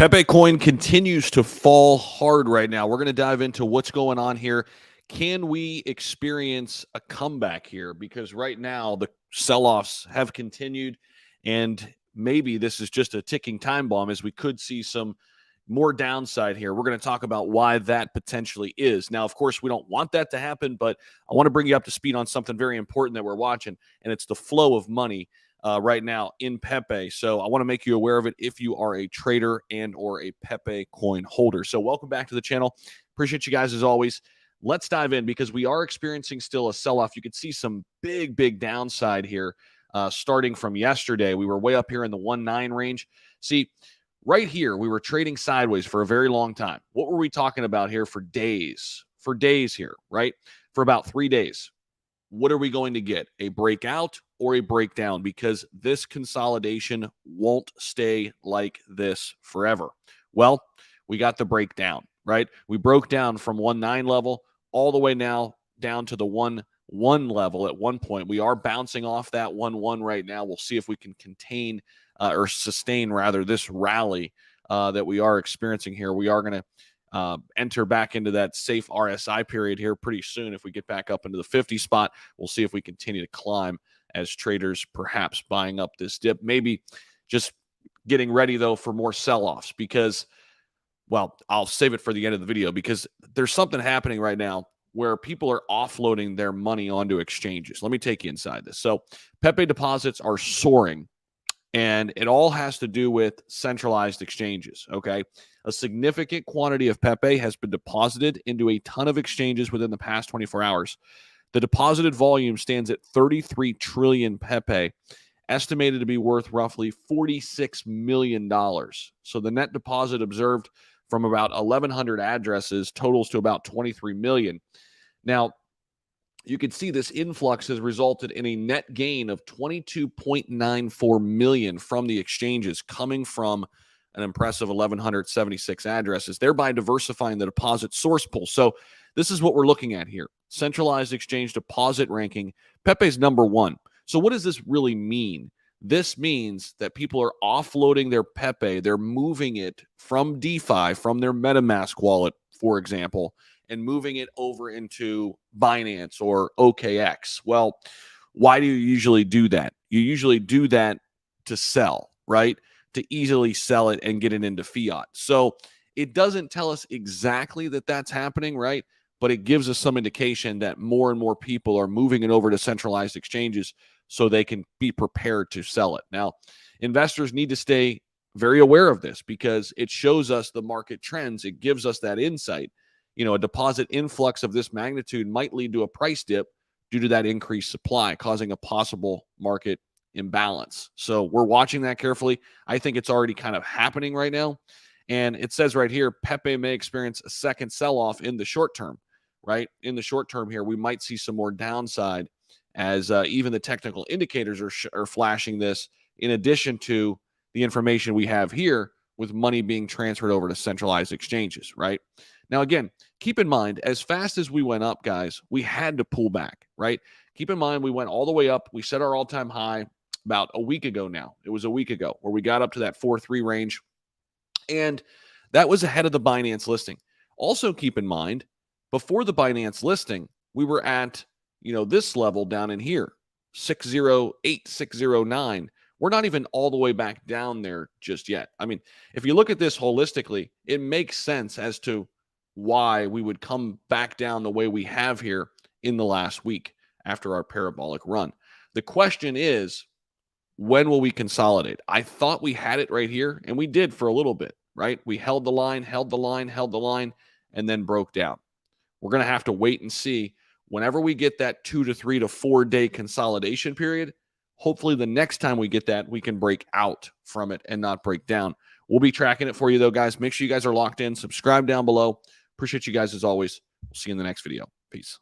PEPE coin continues to fall hard right now. We're going to dive into what's going on here. Can we experience a comeback here? Because right now the sell-offs have continued, and maybe this is just a ticking time bomb as we could see some more downside here. We're going to talk about why that potentially is. Now, of course, we don't want that to happen, but I want to bring you up to speed on something very important that we're watching, and it's the flow of money right now in PEPE. So I want to make you aware of it if you are a trader and or a PEPE coin holder. So welcome back to the channel. Appreciate you guys as always. Let's dive in because we are experiencing still a sell-off. You could see some big downside here starting from yesterday. We were way up here in the 1.9 range. See, right here, we were trading sideways for a very long time. What were we talking about here for days? For days here, right? For about 3 days. What are we going to get? A breakout or a breakdown? Because this consolidation won't stay like this forever. Well, we got the breakdown, right? We broke down from 1.9 level all the way now down to the 1.1 level at one point. We are bouncing off that 1.1 right now. We'll see if we can contain or sustain rather this rally that we are experiencing here. We are going to enter back into that safe RSI period here pretty soon. If we get back up into the 50 spot, we'll see if we continue to climb as traders perhaps buying up this dip. Maybe just getting ready, though, for more sell-offs because, well, I'll save it for the end of the video because there's something happening right now where people are offloading their money onto exchanges. Let me take you inside this. So PEPE deposits are soaring, and it all has to do with centralized exchanges, okay? A significant quantity of PEPE has been deposited into a ton of exchanges within the past 24 hours. The deposited volume stands at 33 trillion PEPE, estimated to be worth roughly $46 million. So the net deposit observed from about 1,100 addresses totals to about 23 million. Now, you can see this influx has resulted in a net gain of 22.94 million from the exchanges coming from an impressive 1,176 addresses, thereby diversifying the deposit source pool. So this is what we're looking at here. Centralized exchange deposit ranking. PEPE's number one. So what does this really mean? This means that people are offloading their PEPE. They're moving it from DeFi, from their MetaMask wallet, for example, and moving it over into Binance or OKX. Well, why do you usually do that? You usually do that to sell, right? To easily sell it and get it into fiat. So it doesn't tell us exactly that that's happening, right? But it gives us some indication that more and more people are moving it over to centralized exchanges so they can be prepared to sell it. Now, investors need to stay very aware of this because it shows us the market trends. It gives us that insight. You know, a deposit influx of this magnitude might lead to a price dip due to that increased supply, causing a possible market imbalance. So we're watching that carefully. I think it's already kind of happening right now. And it says right here, PEPE may experience a second sell-off in the short term, right? In the short term here, we might see some more downside as even the technical indicators are flashing this in addition to the information we have here with money being transferred over to centralized exchanges, right? Now, again, keep in mind, as fast as we went up, guys, we had to pull back, right? Keep in mind, we went all the way up. We set our all-time high about a week ago now. It was a week ago where we got up to that 4.3 range, and that was ahead of the Binance listing. Also, keep in mind, before the Binance listing, we were at, this level down in here, 608, 609. We're not even all the way back down there just yet. I mean, if you look at this holistically, it makes sense as to why we would come back down the way we have here in the last week after our parabolic run. The question is, when will we consolidate? I thought we had it right here, and we did for a little bit, right? We held the line, and then broke down. We're going to have to wait and see. Whenever we get that 2 to 3 to 4 day consolidation period, hopefully the next time we get that, we can break out from it and not break down. We'll be tracking it for you, though, guys. Make sure you guys are locked in. Subscribe down below. Appreciate you guys as always. We'll see you in the next video. Peace.